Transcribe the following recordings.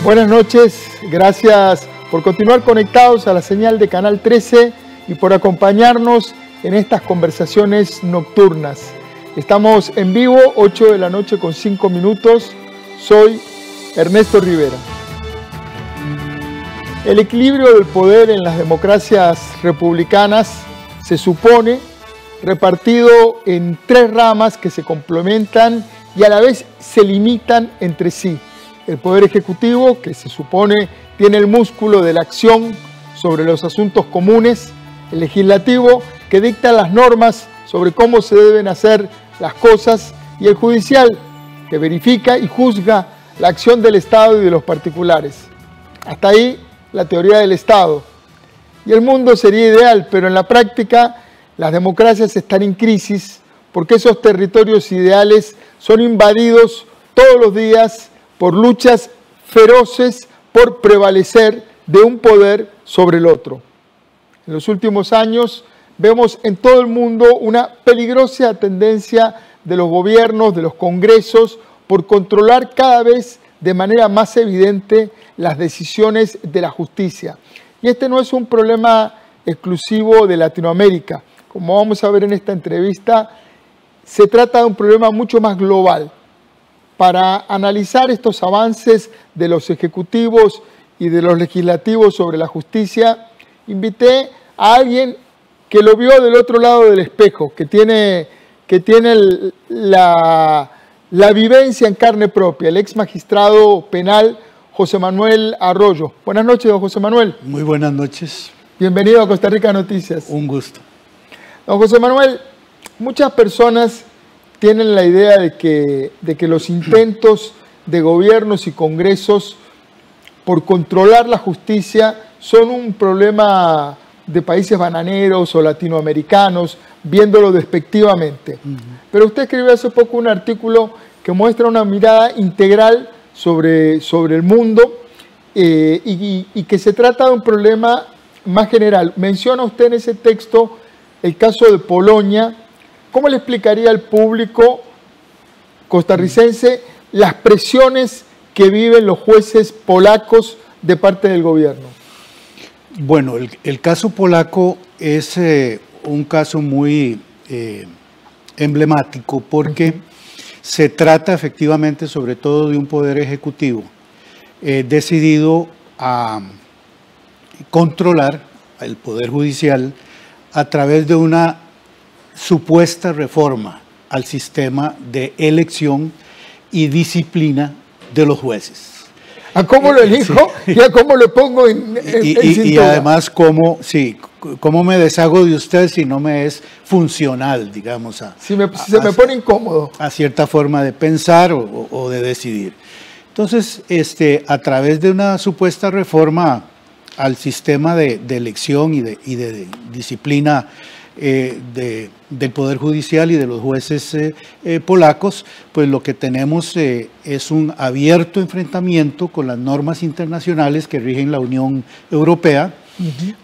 Buenas noches, gracias por continuar conectados a la señal de Canal 13 y por acompañarnos en estas conversaciones nocturnas. Estamos en vivo, 8 de la noche con 5 minutos. Soy Ernesto Rivera. El equilibrio del poder en las democracias republicanas se supone repartido en 3 ramas que se complementan y a la vez se limitan entre sí. El poder ejecutivo, que se supone tiene el músculo de la acción sobre los asuntos comunes. El legislativo, que dicta las normas sobre cómo se deben hacer las cosas. Y el judicial, que verifica y juzga la acción del Estado y de los particulares. Hasta ahí la teoría del Estado. Y el mundo sería ideal, pero en la práctica las democracias están en crisis porque esos territorios ideales son invadidos todos los días por luchas feroces por prevalecer de un poder sobre el otro. En los últimos años vemos en todo el mundo una peligrosa tendencia de los gobiernos, de los congresos, por controlar cada vez de manera más evidente las decisiones de la justicia. Y este no es un problema exclusivo de Latinoamérica. Como vamos a ver en esta entrevista, se trata de un problema mucho más global. Para analizar estos avances de los ejecutivos y de los legislativos sobre la justicia, invité a alguien que lo vio del otro lado del espejo, que tiene la vivencia en carne propia, el ex magistrado penal José Manuel Arroyo. Buenas noches, don José Manuel. Muy buenas noches. Bienvenido a Costa Rica Noticias. Un gusto. Don José Manuel, muchas personas tienen la idea de que los intentos de gobiernos y congresos por controlar la justicia son un problema de países bananeros o latinoamericanos, viéndolo despectivamente. Pero usted escribió hace poco un artículo que muestra una mirada integral sobre el mundo y que se trata de un problema más general. Menciona usted en ese texto el caso de Polonia. ¿Cómo le explicaría al público costarricense las presiones que viven los jueces polacos de parte del gobierno? Bueno, el caso polaco es un caso muy emblemático porque se trata efectivamente sobre todo de un poder ejecutivo decidido a controlar el poder judicial a través de una supuesta reforma al sistema de elección y disciplina de los jueces. ¿A cómo lo elijo y a cómo lo pongo en cintura? Y además, ¿cómo me deshago de usted si no me es funcional, digamos? Si se me pone incómodo. A cierta forma de pensar o de decidir. Entonces, a través de una supuesta reforma al sistema de elección y de disciplina del Poder Judicial y de los jueces polacos, pues lo que tenemos es un abierto enfrentamiento con las normas internacionales que rigen la Unión Europea,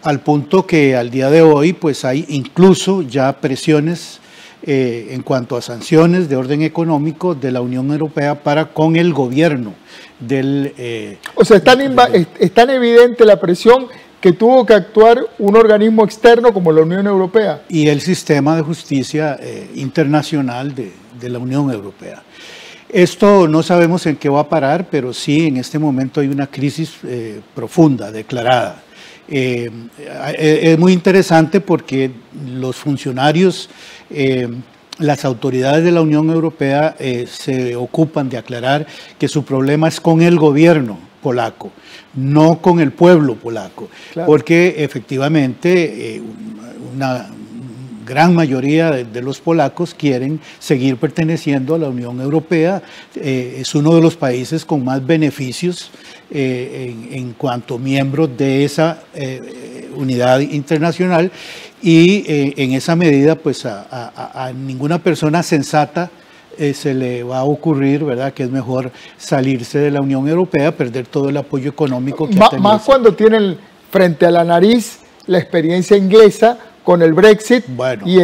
al punto que al día de hoy pues hay incluso ya presiones en cuanto a sanciones de orden económico de la Unión Europea para con el gobierno del... o sea, es tan evidente la presión que tuvo que actuar un organismo externo como la Unión Europea. Y el sistema de justicia internacional de la Unión Europea. Esto no sabemos en qué va a parar, pero sí en este momento hay una crisis profunda, declarada. Es muy interesante porque los funcionarios, las autoridades de la Unión Europea se ocupan de aclarar que su problema es con el gobierno polaco, no con el pueblo polaco, claro. Porque efectivamente una gran mayoría de los polacos quieren seguir perteneciendo a la Unión Europea, es uno de los países con más beneficios en cuanto miembro de esa unidad internacional y en esa medida pues a ninguna persona sensata se le va a ocurrir, ¿verdad?, que es mejor salirse de la Unión Europea, perder todo el apoyo económico que ha tenido. Más cuando tienen frente a la nariz la experiencia inglesa con el Brexit bueno, y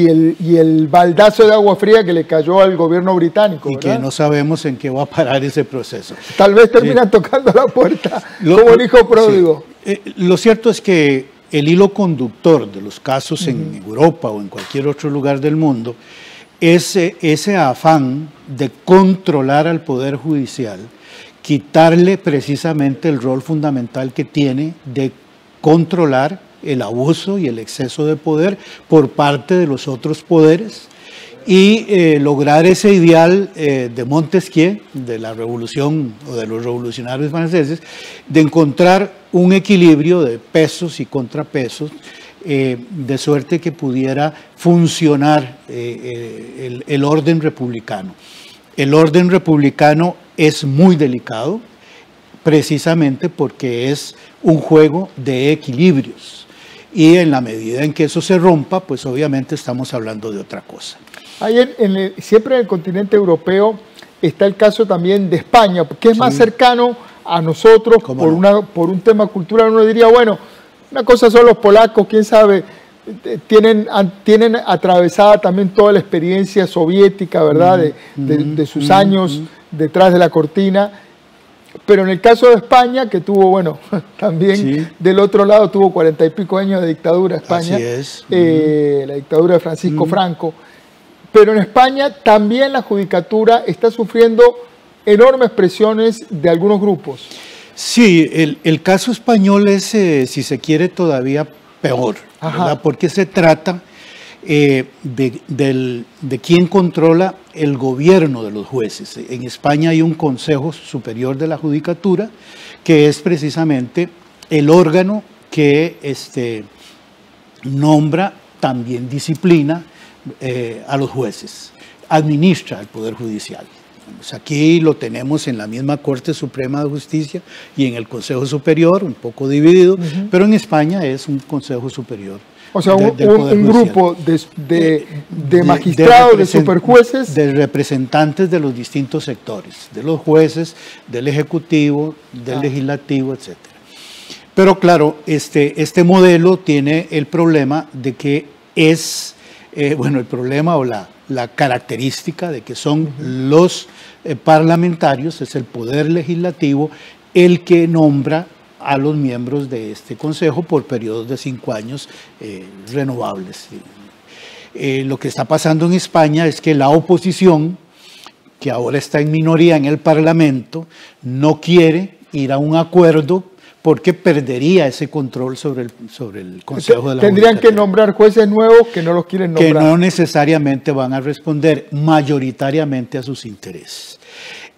el baldazo de agua fría que le cayó al gobierno británico. Y ¿verdad? que no sabemos en qué va a parar ese proceso. Tal vez terminan tocando la puerta como el hijo pródigo. Sí. Lo cierto es que el hilo conductor de los casos en Europa o en cualquier otro lugar del mundo es ese afán de controlar al Poder Judicial, quitarle precisamente el rol fundamental que tiene de controlar el abuso y el exceso de poder por parte de los otros poderes y lograr ese ideal de Montesquieu, de la revolución o de los revolucionarios franceses, de encontrar un equilibrio de pesos y contrapesos, de suerte que pudiera funcionar el orden republicano. El orden republicano es muy delicado, precisamente porque es un juego de equilibrios. Y en la medida en que eso se rompa, pues obviamente estamos hablando de otra cosa. Siempre en el continente europeo está el caso también de España, que es más cercano a nosotros por un tema cultural. Uno diría, bueno, una cosa son los polacos, quién sabe, tienen atravesada también toda la experiencia soviética, ¿verdad? De sus años detrás de la cortina. Pero en el caso de España, que tuvo, bueno, también del otro lado tuvo 40 y pico años de dictadura España. Así es. La dictadura de Francisco Franco. Pero en España también la judicatura está sufriendo enormes presiones de algunos grupos. Sí, el caso español es, si se quiere, todavía peor, ¿verdad? Porque se trata de quién controla el gobierno de los jueces. En España hay un Consejo Superior de la Judicatura, que es precisamente el órgano que nombra, también disciplina a los jueces, administra el Poder Judicial. Pues aquí lo tenemos en la misma Corte Suprema de Justicia y en el Consejo Superior, un poco dividido, pero en España es un Consejo Superior. O sea, un grupo de magistrados, de superjueces. De representantes de los distintos sectores, de los jueces, del Ejecutivo, del Legislativo, etc. Pero claro, este modelo tiene el problema de que es, el problema o la característica de que son los parlamentarios, es el Poder Legislativo, el que nombra a los miembros de este Consejo por periodos de 5 años renovables. Lo que está pasando en España es que la oposición, que ahora está en minoría en el Parlamento, no quiere ir a un acuerdo porque perdería ese control sobre el Consejo de la Tendrían que nombrar jueces nuevos que no los quieren nombrar. Que no necesariamente van a responder mayoritariamente a sus intereses.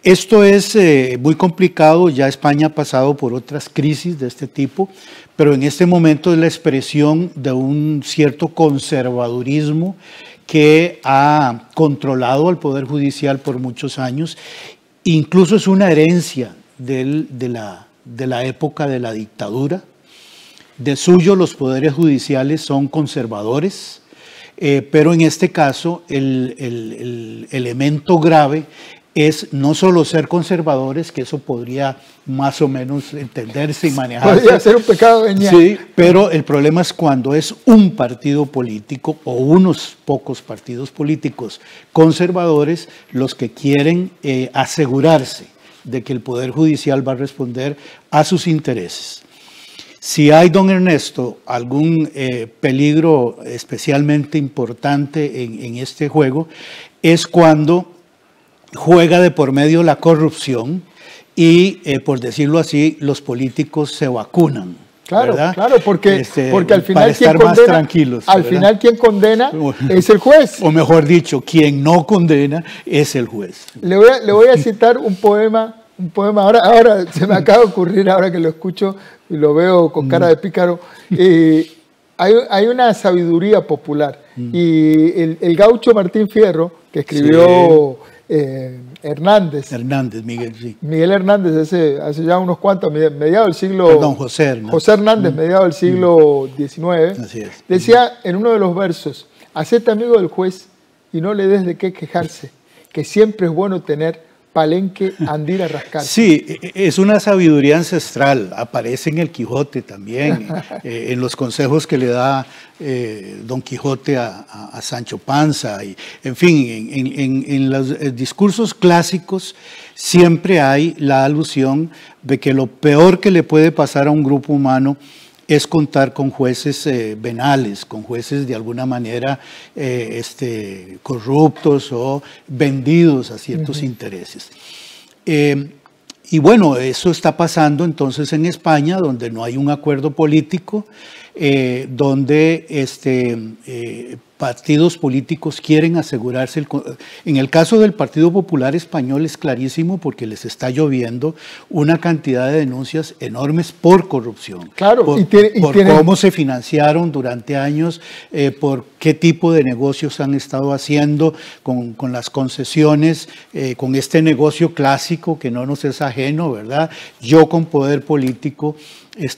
Esto es muy complicado, ya España ha pasado por otras crisis de este tipo, pero en este momento es la expresión de un cierto conservadurismo que ha controlado al Poder Judicial por muchos años. Incluso es una herencia de la época de la dictadura. De suyo los poderes judiciales son conservadores, pero en este caso el elemento grave es no solo ser conservadores, que eso podría más o menos entenderse y manejarse. Podría ser un pecado venial. Sí, pero el problema es cuando es un partido político o unos pocos partidos políticos conservadores los que quieren asegurarse de que el Poder Judicial va a responder a sus intereses. Si hay, don Ernesto, algún peligro especialmente importante en este juego, es cuando juega de por medio la corrupción y, por decirlo así, los políticos se vacunan. Claro, ¿verdad? Claro, porque al final para estar más tranquilos. Al final quien condena es el juez. O mejor dicho, quien no condena es el juez. Le voy a citar un poema ahora se me acaba de ocurrir, ahora que lo escucho y lo veo con cara de pícaro. Hay una sabiduría popular y el gaucho Martín Fierro, que escribió Hernández, Miguel, sí. Miguel Hernández, hace ya unos cuantos, mediados del siglo... Perdón, José Hernández. José Hernández, mediados del siglo XIX, Así es. Decía en uno de los versos: hacete amigo del juez y no le des de qué quejarse, que siempre es bueno tener Palenque, Andira, rascarse. Sí, es una sabiduría ancestral, aparece en el Quijote también, en los consejos que le da Don Quijote a Sancho Panza, y, en fin, en los discursos clásicos siempre hay la alusión de que lo peor que le puede pasar a un grupo humano es contar con jueces venales, con jueces de alguna manera corruptos o vendidos a ciertos intereses. Y bueno, eso está pasando entonces en España, donde no hay un acuerdo político, donde partidos políticos quieren asegurarse. En el caso del Partido Popular Español es clarísimo porque les está lloviendo una cantidad de denuncias enormes por corrupción. Claro, por cómo se financiaron durante años, por qué tipo de negocios han estado haciendo con las concesiones, con este negocio clásico que no nos es ajeno, ¿verdad? Yo con poder político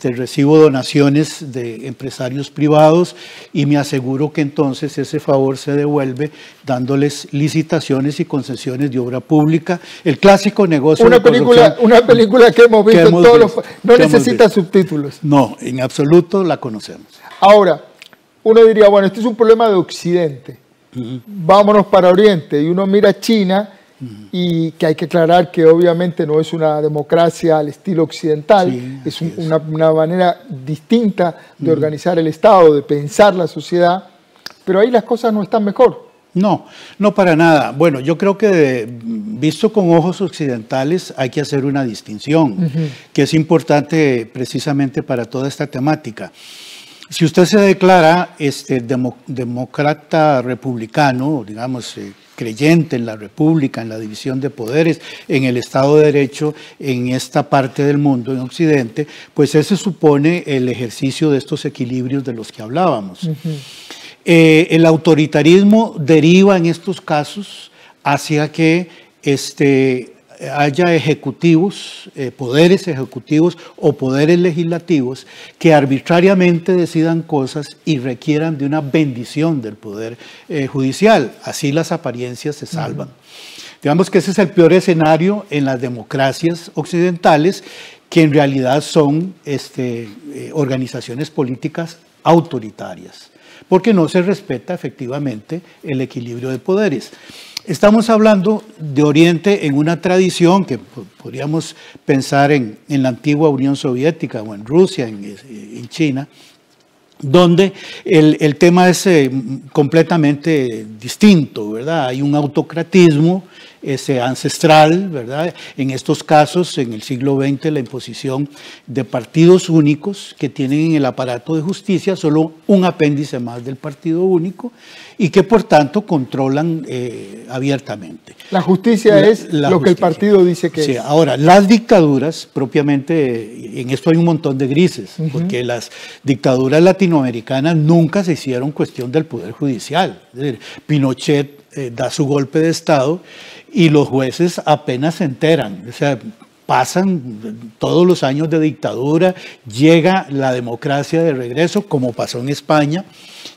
recibo donaciones de empresarios privados y me aseguro que entonces ese favor se devuelve dándoles licitaciones y concesiones de obra pública. El clásico negocio una película que hemos visto en todos los... No necesita subtítulos. No, en absoluto la conocemos. Ahora, uno diría, bueno, este es un problema de Occidente. Vámonos para Oriente. Y uno mira China y que hay que aclarar que obviamente no es una democracia al estilo occidental, sí, es una manera distinta de organizar el Estado, de pensar la sociedad, pero ahí las cosas no están mejor. No, no para nada. Bueno, yo creo que visto con ojos occidentales hay que hacer una distinción, que es importante precisamente para toda esta temática. Si usted se declara demócrata republicano, digamos, creyente en la república, en la división de poderes, en el Estado de Derecho, en esta parte del mundo, en Occidente, pues ese supone el ejercicio de estos equilibrios de los que hablábamos. El autoritarismo deriva en estos casos hacia que haya ejecutivos, poderes ejecutivos o poderes legislativos que arbitrariamente decidan cosas y requieran de una bendición del poder judicial. Así las apariencias se salvan. Digamos que ese es el peor escenario en las democracias occidentales, que en realidad son organizaciones políticas autoritarias, porque no se respeta efectivamente el equilibrio de poderes. Estamos hablando de Oriente en una tradición que podríamos pensar en la antigua Unión Soviética o en Rusia, en China, donde el tema es completamente distinto, ¿verdad? Hay un autocratismo ancestral, ¿verdad? En estos casos, en el siglo XX, la imposición de partidos únicos que tienen en el aparato de justicia solo un apéndice más del partido único y que por tanto controlan abiertamente. La justicia es lo que el partido dice que es. Ahora, las dictaduras propiamente, en esto hay un montón de grises, porque las dictaduras latinoamericanas nunca se hicieron cuestión del poder judicial. Es decir, Pinochet da su golpe de Estado y los jueces apenas se enteran, o sea, pasan todos los años de dictadura, llega la democracia de regreso, como pasó en España,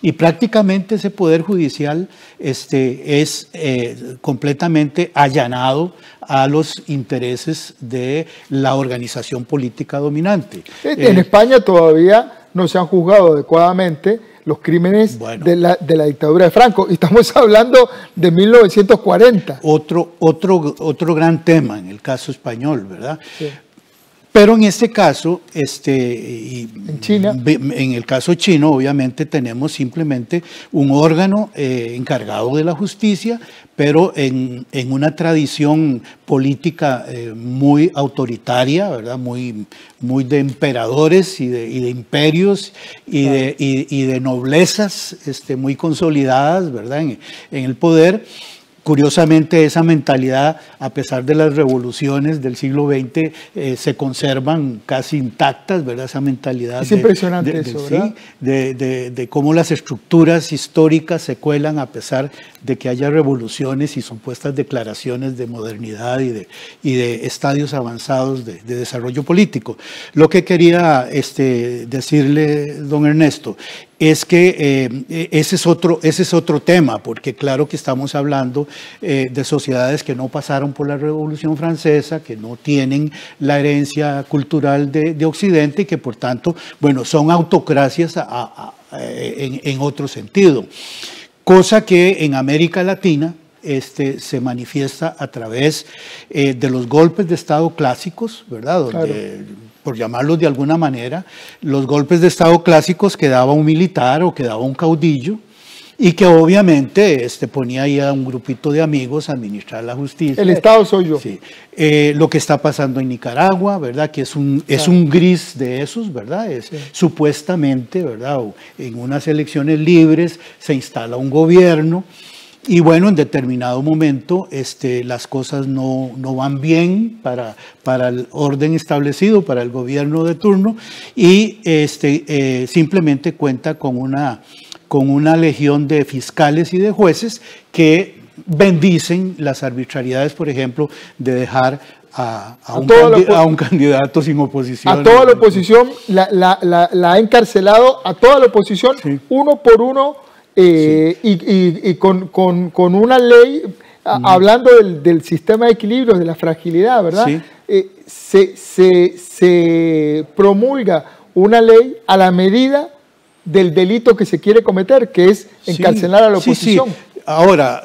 y prácticamente ese poder judicial es completamente allanado a los intereses de la organización política dominante. En España todavía no se han juzgado adecuadamente los crímenes de la dictadura de Franco. Y estamos hablando de 1940. Otro gran tema en el caso español, ¿verdad? Sí. Pero en este caso, en China, en el caso chino, obviamente tenemos simplemente un órgano encargado de la justicia, pero en una tradición política muy autoritaria, ¿verdad? Muy de emperadores y de imperios y de noblezas muy consolidadas, ¿verdad? En el poder. Curiosamente, esa mentalidad, a pesar de las revoluciones del siglo XX, se conservan casi intactas, ¿verdad? Esa mentalidad. Es impresionante eso, ¿verdad? Sí, de cómo las estructuras históricas se cuelan a pesar de que haya revoluciones y supuestas declaraciones de modernidad y de estadios avanzados de desarrollo político. Lo que quería decirle, don Ernesto, es que ese es otro tema, porque claro que estamos hablando de sociedades que no pasaron por la Revolución Francesa, que no tienen la herencia cultural de Occidente y que por tanto, bueno, son autocracias en otro sentido. Cosa que en América Latina se manifiesta a través de los golpes de Estado clásicos, ¿verdad? Donde, claro, por llamarlos de alguna manera, los golpes de Estado clásicos que daba un militar o que daba un caudillo y que obviamente ponía ahí a un grupito de amigos a administrar la justicia. El Estado soy yo. Sí. Lo que está pasando en Nicaragua, ¿verdad? Que es un gris de esos, ¿verdad? Sí. Supuestamente, ¿verdad? En unas elecciones libres se instala un gobierno. Y bueno, en determinado momento las cosas no van bien para el orden establecido, para el gobierno de turno, y simplemente cuenta con una legión de fiscales y de jueces que bendicen las arbitrariedades, por ejemplo, de dejar a un candidato sin oposición. A toda la oposición la ha encarcelado, a toda la oposición, sí, uno por uno. Sí. Y con una ley, hablando del sistema de equilibrio, de la fragilidad, ¿verdad? Sí. Se promulga una ley a la medida del delito que se quiere cometer, que es encarcelar a la oposición. Sí, sí. Ahora,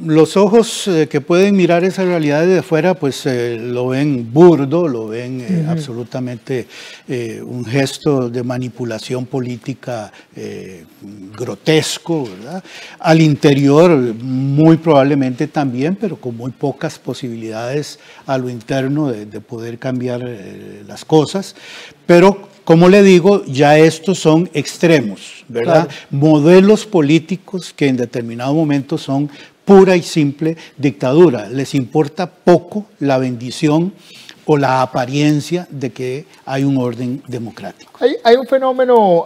los ojos que pueden mirar esa realidad desde afuera, pues lo ven burdo, lo ven absolutamente un gesto de manipulación política grotesco, ¿verdad? Al interior, muy probablemente también, pero con muy pocas posibilidades a lo interno de poder cambiar las cosas. Pero, como le digo, ya estos son extremos, ¿verdad? Claro. Modelos políticos que en determinado momento son pura y simple dictadura. Les importa poco la bendición o la apariencia de que hay un orden democrático. Hay un fenómeno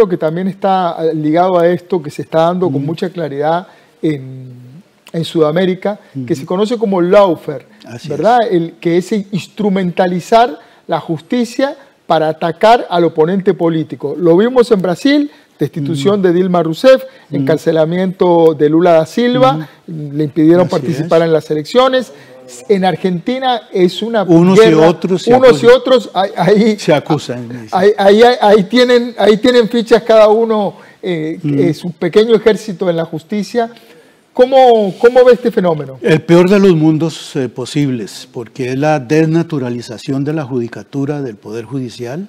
que también está ligado a esto, que se está dando con mucha claridad en Sudamérica, que se conoce como lawfare, ¿verdad? Que es instrumentalizar la justicia para atacar al oponente político. Lo vimos en Brasil, destitución de Dilma Rousseff, encarcelamiento de Lula da Silva, le impidieron participar en las elecciones. En Argentina es una unos guerra, y otros ahí se acusan. Ahí tienen fichas cada uno, es un pequeño ejército en la justicia. ¿Cómo ve este fenómeno? El peor de los mundos posibles, porque es la desnaturalización de la judicatura, del Poder Judicial,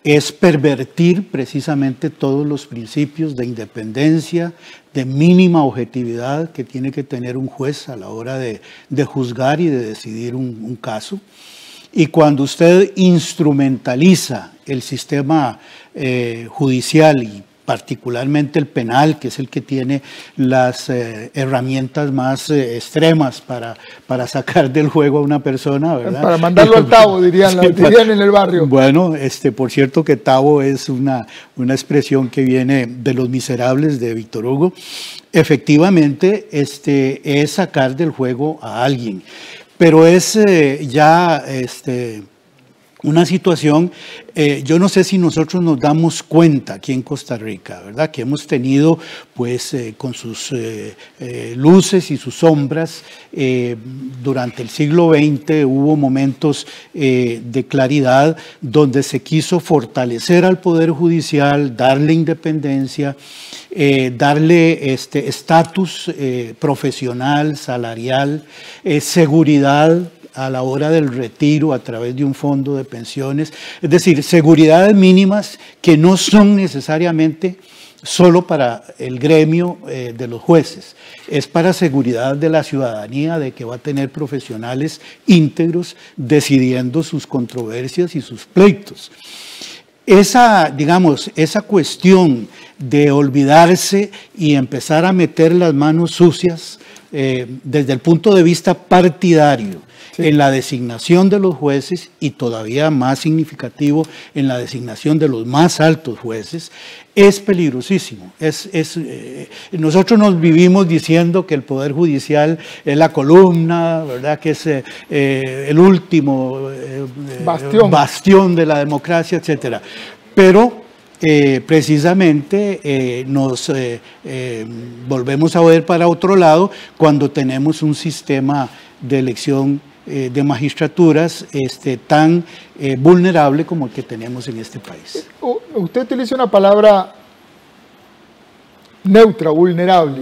es pervertir precisamente todos los principios de independencia, de mínima objetividad que tiene que tener un juez a la hora de juzgar y de decidir un caso. Y cuando usted instrumentaliza el sistema judicial y particularmente el penal, que es el que tiene las herramientas más extremas para sacar del juego a una persona, ¿verdad? Para mandarlo al tabo, dirían en el barrio. Bueno, por cierto que tabo es una expresión que viene de Los Miserables de Víctor Hugo. Efectivamente, es sacar del juego a alguien, pero es una situación, yo no sé si nosotros nos damos cuenta aquí en Costa Rica, ¿verdad? Que hemos tenido, pues, con sus luces y sus sombras, durante el siglo XX hubo momentos de claridad donde se quiso fortalecer al Poder Judicial, darle independencia, darle estatus profesional, salarial, seguridad a la hora del retiro a través de un fondo de pensiones, es decir, seguridades mínimas que no son necesariamente solo para el gremio de los jueces, es para seguridad de la ciudadanía, de que va a tener profesionales íntegros decidiendo sus controversias y sus pleitos. Esa cuestión de olvidarse y empezar a meter las manos sucias desde el punto de vista partidario, en la designación de los jueces y todavía más significativo en la designación de los más altos jueces, es peligrosísimo. Nosotros nos vivimos diciendo que el Poder Judicial es la columna, ¿verdad? Que es el último bastión de la democracia, etcétera. Pero precisamente nos volvemos a ver para otro lado cuando tenemos un sistema de elección de magistraturas tan vulnerable como el que tenemos en este país. Usted utiliza una palabra neutra, vulnerable.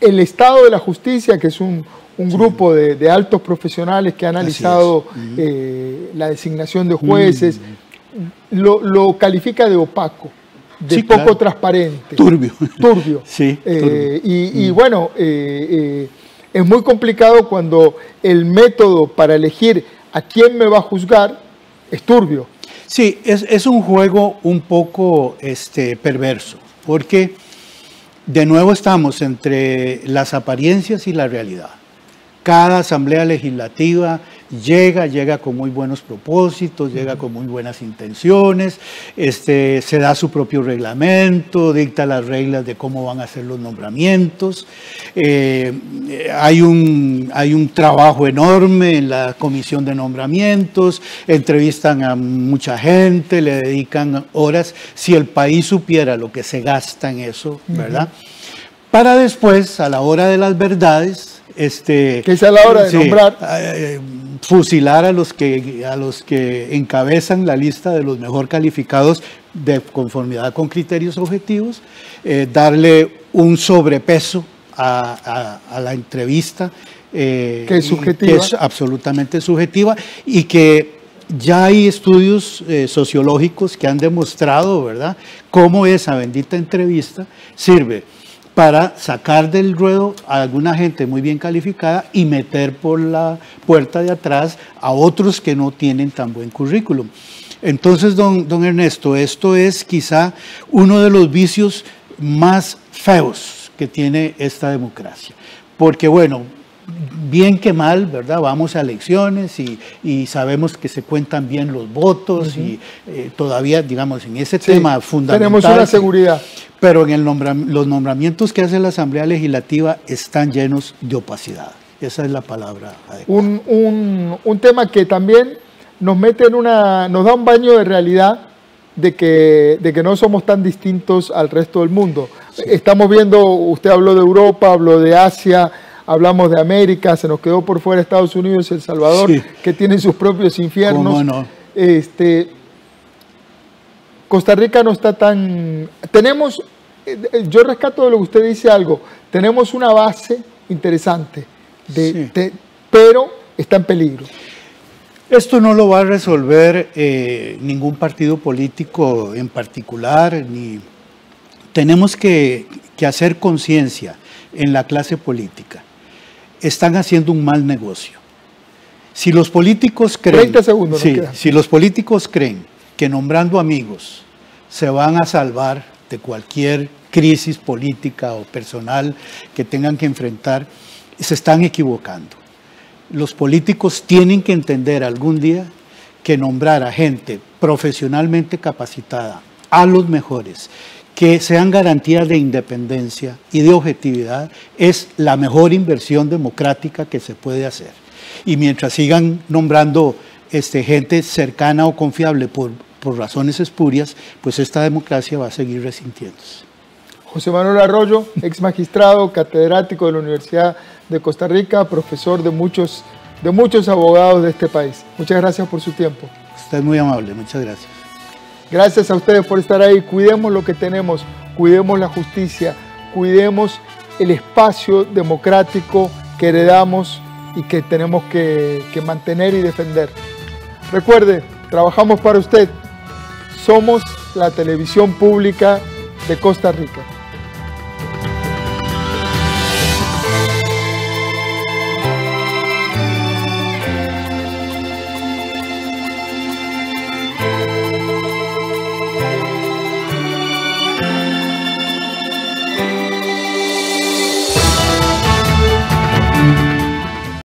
El estado de la justicia, que es un grupo de altos profesionales que ha analizado la designación de jueces, lo califica de opaco, de poco transparente. Turbio. Turbio. Sí, turbio. Y bueno, es muy complicado cuando el método para elegir a quién me va a juzgar es turbio. Sí, es un juego un poco perverso, porque de nuevo estamos entre las apariencias y la realidad. Cada asamblea legislativa llega con muy buenos propósitos, llega con muy buenas intenciones, se da su propio reglamento, dicta las reglas de cómo van a ser los nombramientos. Hay un trabajo enorme en la comisión de nombramientos, entrevistan a mucha gente, le dedican horas. Si el país supiera lo que se gasta en eso, ¿verdad? Para después, a la hora de las verdades, que es a la hora de nombrar, fusilar a los que encabezan la lista de los mejor calificados de conformidad con criterios objetivos, darle un sobrepeso a la entrevista que es subjetiva, que es absolutamente subjetiva, y que ya hay estudios sociológicos que han demostrado, ¿verdad?, cómo esa bendita entrevista sirve para sacar del ruedo a alguna gente muy bien calificada y meter por la puerta de atrás a otros que no tienen tan buen currículum. Entonces, don Ernesto, esto es quizá uno de los vicios más feos que tiene esta democracia. Porque, bueno, bien que mal, ¿verdad? Vamos a elecciones y sabemos que se cuentan bien los votos y todavía, digamos, en ese tema fundamental. Tenemos una seguridad. Pero en los nombramientos que hace la Asamblea Legislativa están llenos de opacidad. Esa es la palabra adecuada. Un tema que también nos mete nos da un baño de realidad de que no somos tan distintos al resto del mundo. Sí. Estamos viendo, usted habló de Europa, habló de Asia, hablamos de América, se nos quedó por fuera Estados Unidos y El Salvador, sí, que tienen sus propios infiernos. ¿Cómo no? Costa Rica no está tan... yo rescato de lo que usted dice algo, tenemos una base interesante, pero está en peligro. Esto no lo va a resolver ningún partido político en particular, ni tenemos que hacer conciencia en la clase política. Están haciendo un mal negocio. Si los políticos creen... 30 segundos nos quedan. Si los políticos creen que nombrando amigos se van a salvar de cualquier crisis política o personal que tengan que enfrentar, se están equivocando. Los políticos tienen que entender algún día que nombrar a gente profesionalmente capacitada, a los mejores, que sean garantías de independencia y de objetividad, es la mejor inversión democrática que se puede hacer. Y mientras sigan nombrando gente cercana o confiable por razones espurias, pues esta democracia va a seguir resintiéndose. José Manuel Arroyo, ex magistrado, catedrático de la Universidad de Costa Rica, profesor de muchos abogados de este país. Muchas gracias por su tiempo. Usted es muy amable, muchas gracias. Gracias a ustedes por estar ahí. Cuidemos lo que tenemos, cuidemos la justicia, cuidemos el espacio democrático que heredamos y que tenemos que mantener y defender. Recuerde, trabajamos para usted. Somos la televisión pública de Costa Rica.